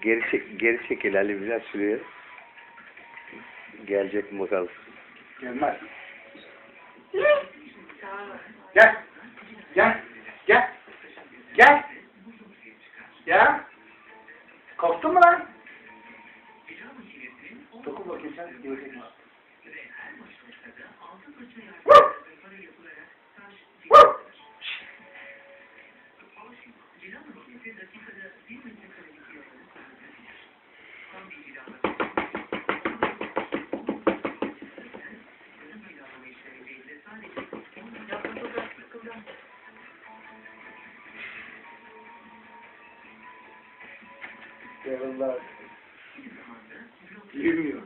Geri çekil Ali biraz şuraya. Gelecek mi bakalım. Gelmez. Gel. Gel. Gel. Gel. Ya. Korktun mu lan? Dokun bakayım sen. Gelecek mi? Yavrular. Yürümüyor.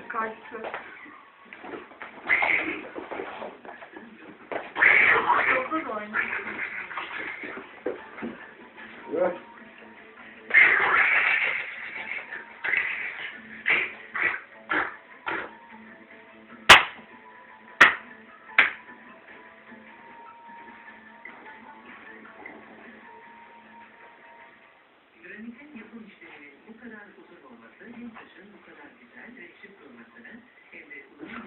Kaçtı. Çok da oynuyor. Evet. Granitin yapım işleminin bu kadar uzun olması, hem taşın bu kadar güzel ve şık durmasını hem de uzun